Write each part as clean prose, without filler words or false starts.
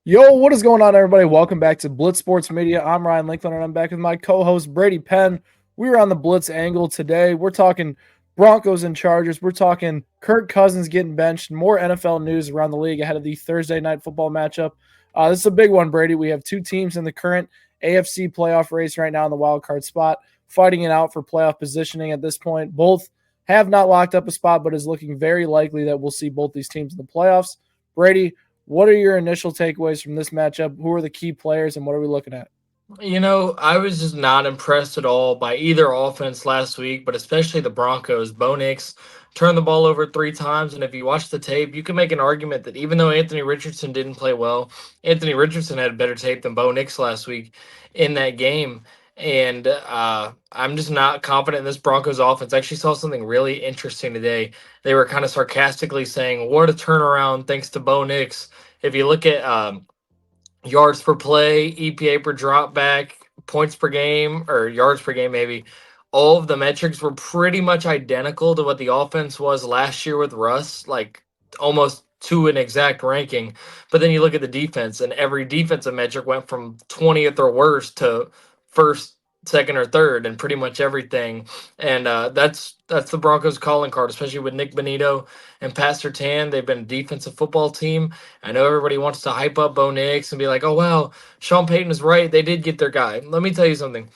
Yo, what is going on, everybody? Welcome back to Blitz Sports Media. I'm Ryan Lincoln, and I'm back with my co-host Brady Penn. We're on the Blitz angle today. We're talking Broncos and Chargers. We're talking Kirk Cousins getting benched. More NFL news around the league ahead of the Thursday night football matchup. This is a big one, Brady. We have two teams in the current AFC playoff race right now in the wild card spot, fighting it out for playoff positioning at this point. Both have not locked up a spot, but is looking very likely that we'll see both these teams in the playoffs. Brady, what are your initial takeaways from this matchup? Who are the key players, and what are we looking at? I was just not impressed at all by either offense last week, but especially the Broncos. Bo Nix turned the ball over 3 times, and if you watch the tape, you can make an argument that even though Anthony Richardson didn't play well, Anthony Richardson had better tape than Bo Nix last week in that game. And I'm just not confident in this Broncos offense. I actually saw something really interesting today. They were kind of sarcastically saying, "What a turnaround thanks to Bo Nix." If you look at yards per play, EPA per drop back, points per game, or yards per game, maybe. All of the metrics were pretty much identical to what the offense was last year with Russ, like almost to an exact ranking. But then you look at the defense, and every defensive metric went from 20th or worse to first, second, or third, and pretty much everything. And that's the Broncos' calling card, especially with Nick Bonito and Pat Surtain. They've been a defensive football team. I know everybody wants to hype up Bo Nix and be like, "Oh wow, Sean Payton is right. They did get their guy." Let me tell you something.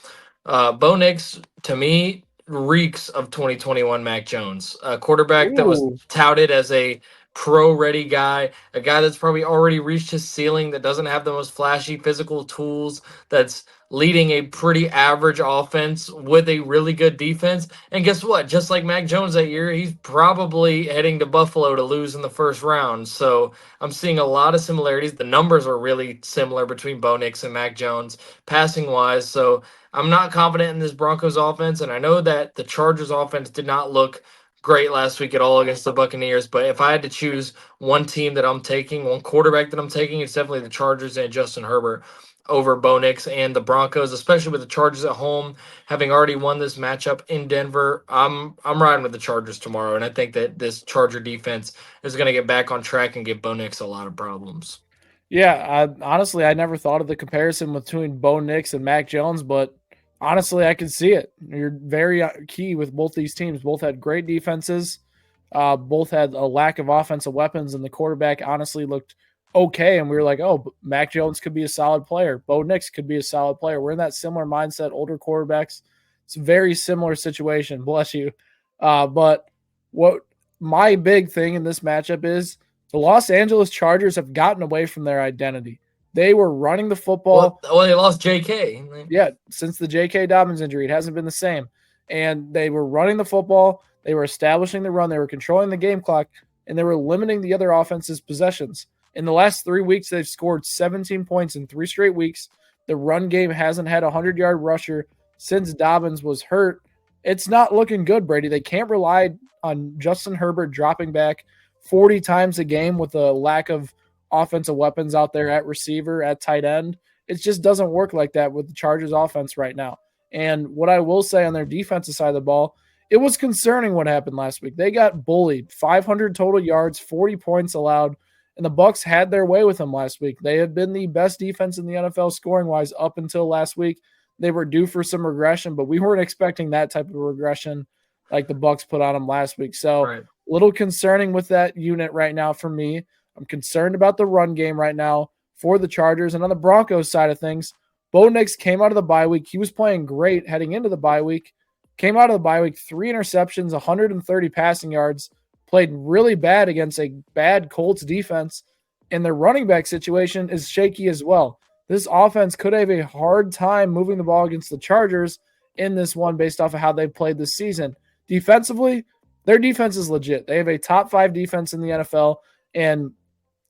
Bo Nix to me reeks of 2021 Mac Jones, a quarterback that was Ooh, touted as a pro-ready guy, a guy that's probably already reached his ceiling, that doesn't have the most flashy physical tools, that's leading a pretty average offense with a really good defense. And guess what? Just like Mac Jones that year, he's probably heading to Buffalo to lose in the first round. So I'm seeing a lot of similarities. The numbers are really similar between Bo Nix and Mac Jones, passing wise. So I'm not confident in this Broncos offense. And I know that the Chargers offense did not look great last week at all against the Buccaneers. But if I had to choose one team that I'm taking, one quarterback that I'm taking, it's definitely the Chargers and Justin Herbert over Bo Nix and the Broncos, especially with the Chargers at home, having already won this matchup in Denver. I'm riding with the Chargers tomorrow, and I think that this Charger defense is going to get back on track and give Bo Nix a lot of problems. yeah. Honestly, I never thought of the comparison between Bo Nix and Mac Jones, but honestly, I can see it. You're very key with both these teams. Both had great defenses. Both had a lack of offensive weapons, and the quarterback honestly looked okay. And we were like, oh, Mac Jones could be a solid player. Bo Nix could be a solid player. We're in that similar mindset, older quarterbacks. It's a very similar situation. Bless you. But what my big thing in this matchup is the Los Angeles Chargers have gotten away from their identity. They were running the Well, football. well, they lost J.K. Yeah, since the J.K. Dobbins injury, it hasn't been the same. And they were running the football. They were establishing the run. They were controlling the game clock, and they were limiting the other offense's possessions. In the last 3 weeks, they've scored 17 points in 3 straight weeks. The run game hasn't had a 100-yard rusher since Dobbins was hurt. It's not looking good, Brady. They can't rely on Justin Herbert dropping back 40 times a game with a lack of offensive weapons out there at receiver, at tight end. It just doesn't work like that with the Chargers offense right now. And what I will say on their defensive side of the ball, it was concerning what happened last week. They got bullied, 500 total yards, 40 points allowed, and the Bucs had their way with them last week. They had been the best defense in the NFL scoring wise up until last week. They were due for some regression, but we weren't expecting that type of regression like the Bucs put on them last week. So, Right. a little concerning with that unit right now for me. I'm concerned about the run game right now for the Chargers. And on the Broncos side of things, Bo Nix came out of the bye week. He was playing great heading into the bye week. Came out of the bye week, 3 interceptions, 130 passing yards, played really bad against a bad Colts defense. And their running back situation is shaky as well. This offense could have a hard time moving the ball against the Chargers in this one based off of how they've played this season. Defensively, their defense is legit. They have a top 5 defense in the NFL. And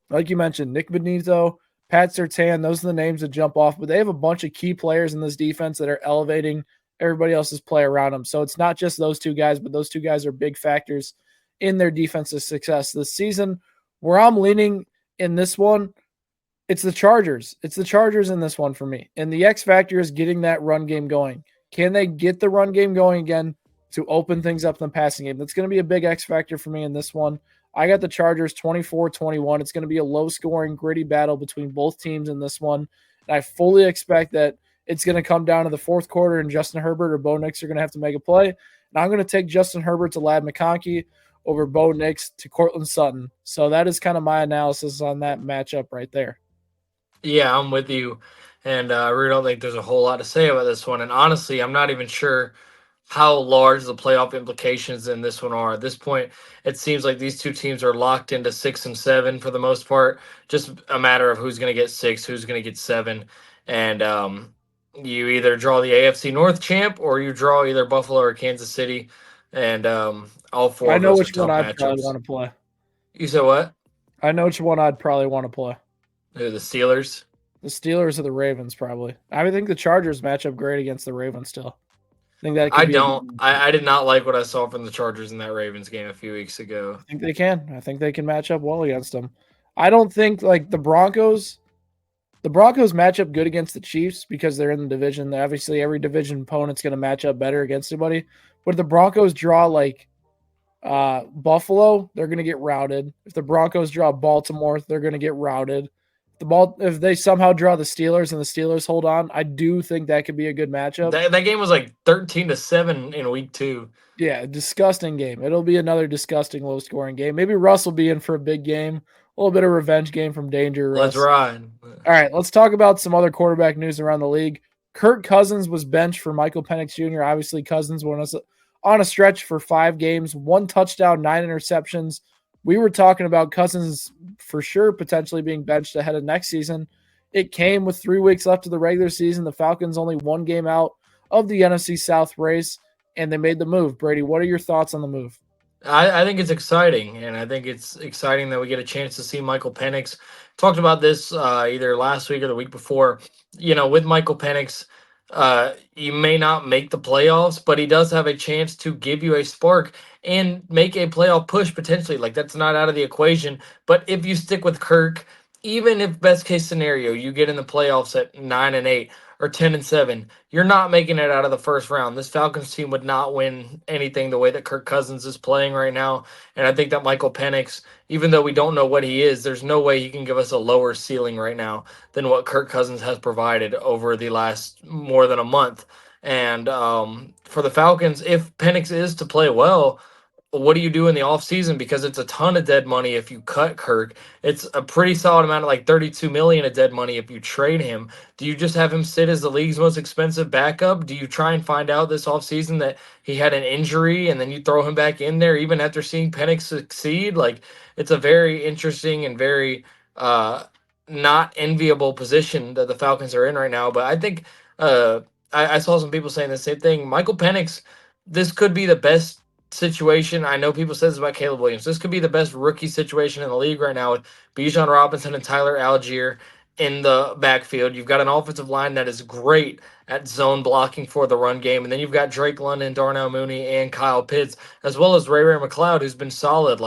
like you mentioned, Nick Benito, Pat Surtain, those are the names that jump off, but they have a bunch of key players in this defense that are elevating everybody else's play around them. So it's not just those two guys, but those two guys are big factors in their defensive success this season. Where I'm leaning in this one, it's the Chargers. It's the Chargers in this one for me. And the X factor is getting that run game going. Can they get the run game going again to open things up in the passing game? That's going to be a big X factor for me in this one. I got the Chargers 24-21. It's going to be a low-scoring, gritty battle between both teams in this one. And I fully expect that it's going to come down to the fourth quarter, and Justin Herbert or Bo Nix are going to have to make a play. And I'm going to take Justin Herbert to Ladd McConkey over Bo Nix to Cortland Sutton. So that is kind of my analysis on that matchup right there. Yeah, I'm with you. And I really don't think there's a whole lot to say about this one. And honestly, I'm not even sure how large the playoff implications in this one are. At this point, it seems like these two teams are locked into 6 and 7 for the most part. Just a matter of who's going to get 6, who's going to get 7. And you either draw the AFC North champ or you draw either Buffalo or Kansas City. And all four I of know those are which one tough I'd probably matchups. want to play. You said what? I know which one I'd probably want to play. The Steelers? The Steelers or the Ravens, probably. I think the Chargers match up great against the Ravens still. I think that could I be don't. I did not like what I saw from the Chargers in that Ravens game a few weeks ago. I think they can. I think they can match up well against them. I don't think like the Broncos match up good against the Chiefs because they're in the division. Obviously, every division opponent's going to match up better against anybody. But if the Broncos draw like Buffalo, they're going to get routed. If the Broncos draw Baltimore, they're going to get routed. If they somehow draw the Steelers and the Steelers hold on, I do think that could be a good matchup. That game was like 13-7 in week 2. Yeah, disgusting game. It'll be another disgusting low-scoring game. Maybe Russ will be in for a big game. A little bit of revenge game from Danger Russ. Let's ride. All right, let's talk about some other quarterback news around the league. Kirk Cousins was benched for Michael Penix Jr. Obviously, Cousins was on a stretch for 5 games, 1 touchdown, 9 interceptions. We were talking about Cousins for sure potentially being benched ahead of next season. It came with 3 weeks left of the regular season. The Falcons only 1 game out of the NFC South race, and they made the move. Brady, what are your thoughts on the move? I think it's exciting, and I think it's exciting that we get a chance to see Michael Penix. Talked about this either last week or the week before. With Michael Penix, you may not make the playoffs, but he does have a chance to give you a spark and make a playoff push potentially. Like, that's not out of the equation. But if you stick with Kirk, even if best case scenario you get in the playoffs at 9-8 or 10-7, you're not making it out of the first round. This Falcons team would not win anything the way that Kirk Cousins is playing right now. And I think that Michael Penix, even though we don't know what he is, there's no way he can give us a lower ceiling right now than what Kirk Cousins has provided over the last more than a month. And for the Falcons, if Penix is to play well, what do you do in the offseason? Because it's a ton of dead money if you cut Kirk. It's a pretty solid amount of like $32 million of dead money if you trade him. Do you just have him sit as the league's most expensive backup? Do you try and find out this offseason that he had an injury and then you throw him back in there even after seeing Penix succeed? Like, it's a very interesting and very not enviable position that the Falcons are in right now. But I think I saw some people saying the same thing. Michael Penix, this could be the best situation. I know people say this about Caleb Williams. This could be the best rookie situation in the league right now with Bijan Robinson and Tyler Algier in the backfield. You've got an offensive line that is great at zone blocking for the run game. And then you've got Drake London, Darnell Mooney, and Kyle Pitts, as well as Ray McLeod, who's been solid.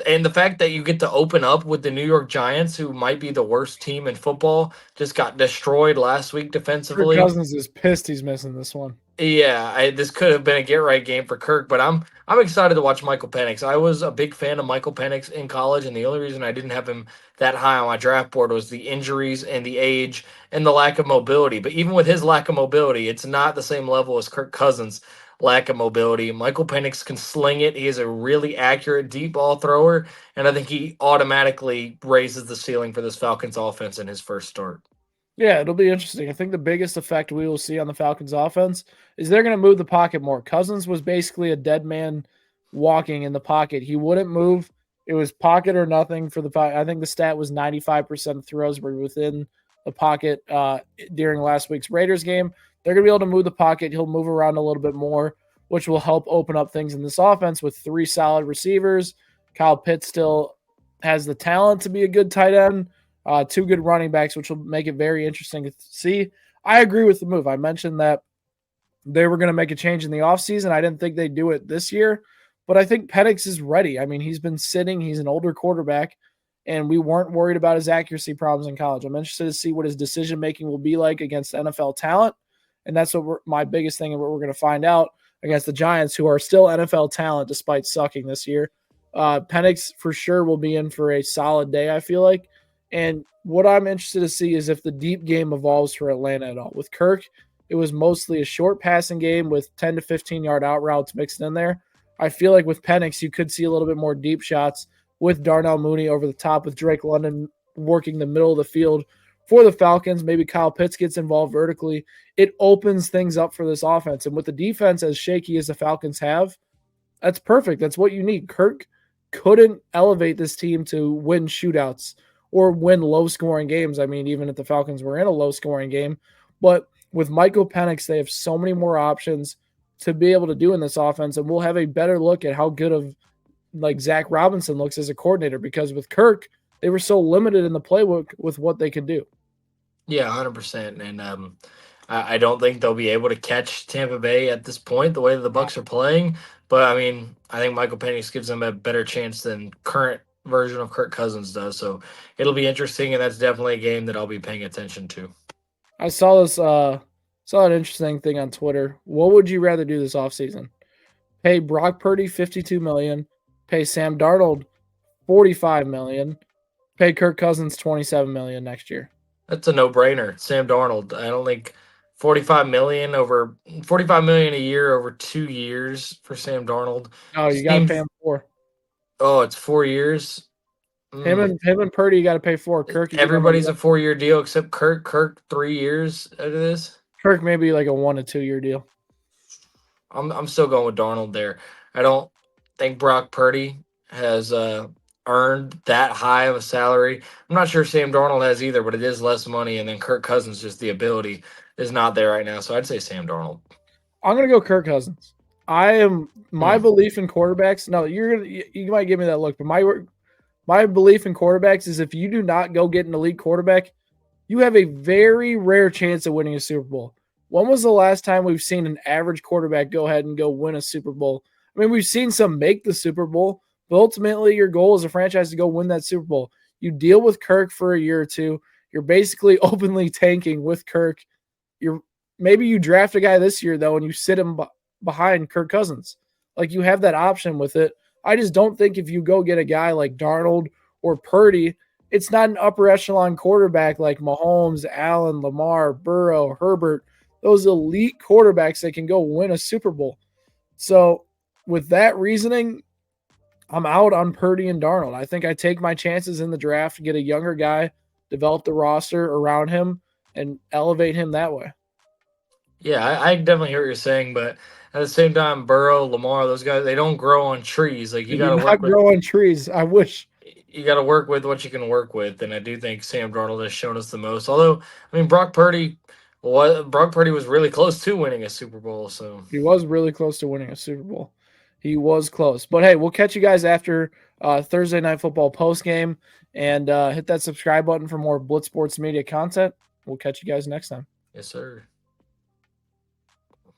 And the fact that you get to open up with the New York Giants, who might be the worst team in football, just got destroyed last week defensively. Kirk Cousins is pissed he's missing this one. Yeah, this could have been a get-right game for Kirk, but I'm excited to watch Michael Penix. I was a big fan of Michael Penix in college, and the only reason I didn't have him that high on my draft board was the injuries and the age and the lack of mobility. But even with his lack of mobility, it's not the same level as Kirk Cousins' lack of mobility. Michael Penix can sling it. He is a really accurate deep ball thrower, and I think he automatically raises the ceiling for this Falcons offense in his first start. Yeah, it'll be interesting. I think the biggest effect we will see on the Falcons offense is they're going to move the pocket more. Cousins was basically a dead man walking in the pocket. He wouldn't move. It was pocket or nothing for the pocket. I think the stat was 95% of throws were within the pocket during last week's Raiders game. They're going to be able to move the pocket. He'll move around a little bit more, which will help open up things in this offense with 3 solid receivers. Kyle Pitts still has the talent to be a good tight end. 2 good running backs, which will make it very interesting to see. I agree with the move. I mentioned that they were going to make a change in the offseason. I didn't think they'd do it this year, but I think Penix is ready. I mean, he's been sitting. He's an older quarterback, and we weren't worried about his accuracy problems in college. I'm interested to see what his decision-making will be like against NFL talent, and that's what my biggest thing and what we're going to find out against the Giants, who are still NFL talent despite sucking this year. Penix for sure will be in for a solid day, I feel like. And what I'm interested to see is if the deep game evolves for Atlanta at all. With Kirk, it was mostly a short passing game with 10 to 15-yard out routes mixed in there. I feel like with Penix, you could see a little bit more deep shots with Darnell Mooney over the top, with Drake London working the middle of the field for the Falcons. Maybe Kyle Pitts gets involved vertically. It opens things up for this offense. And with the defense as shaky as the Falcons have, that's perfect. That's what you need. Kirk couldn't elevate this team to win shootouts or win low-scoring games. I mean, even if the Falcons were in a low-scoring game. But with Michael Penix, they have so many more options to be able to do in this offense, and we'll have a better look at how good of like Zach Robinson looks as a coordinator, because with Kirk, they were so limited in the playbook with what they could do. Yeah, 100%. And I don't think they'll be able to catch Tampa Bay at this point, the way that the Bucs are playing. But, I mean, I think Michael Penix gives them a better chance than current version of Kirk Cousins does. So it'll be interesting, and that's definitely a game that I'll be paying attention to. I saw an interesting thing on Twitter. What would you rather do this offseason? Pay Brock Purdy $52 million, pay Sam Darnold $45 million, pay Kirk Cousins $27 million next year. That's a no-brainer. Sam Darnold. I don't think $45 million a year over 2 years for Sam Darnold. Oh, you got to pay him $4. Oh, it's 4 years. Him and Purdy, you got to pay $4. Kirk, everybody's a 4-year deal except Kirk. Kirk 3 years out of this. Kirk maybe like a 1 to 2 year deal. I'm still going with Darnold there. I don't think Brock Purdy has earned that high of a salary. I'm not sure Sam Darnold has either, but it is less money. And then Kirk Cousins, just the ability is not there right now. So I'd say Sam Darnold. I'm gonna go Kirk Cousins. My belief in quarterbacks. No, you might give me that look, but my belief in quarterbacks is if you do not go get an elite quarterback, you have a very rare chance of winning a Super Bowl. When was the last time we've seen an average quarterback go ahead and go win a Super Bowl? I mean, we've seen some make the Super Bowl, but ultimately your goal as a franchise to go win that Super Bowl. You deal with Kirk for a year or two. You're basically openly tanking with Kirk. Maybe you draft a guy this year, though, and you sit him behind Kirk Cousins. Like, you have that option with it. I just don't think if you go get a guy like Darnold or Purdy, it's not an upper echelon quarterback like Mahomes, Allen, Lamar, Burrow, Herbert, those elite quarterbacks that can go win a Super Bowl. So with that reasoning, I'm out on Purdy and Darnold. I think I take my chances in the draft, get a younger guy, develop the roster around him, and elevate him that way. Yeah, I definitely hear what you're saying, but at the same time, Burrow, Lamar, those guys, they don't grow on trees. Like, you got to work with, grow on trees. I wish. You got to work with what you can work with, and I do think Sam Darnold has shown us the most. Although, I mean, Brock Purdy was really close to winning a Super Bowl. So he was really close to winning a Super Bowl. He was close. But hey, we'll catch you guys after Thursday Night Football post game, and hit that subscribe button for more Blitz Sports Media content. We'll catch you guys next time. Yes, sir.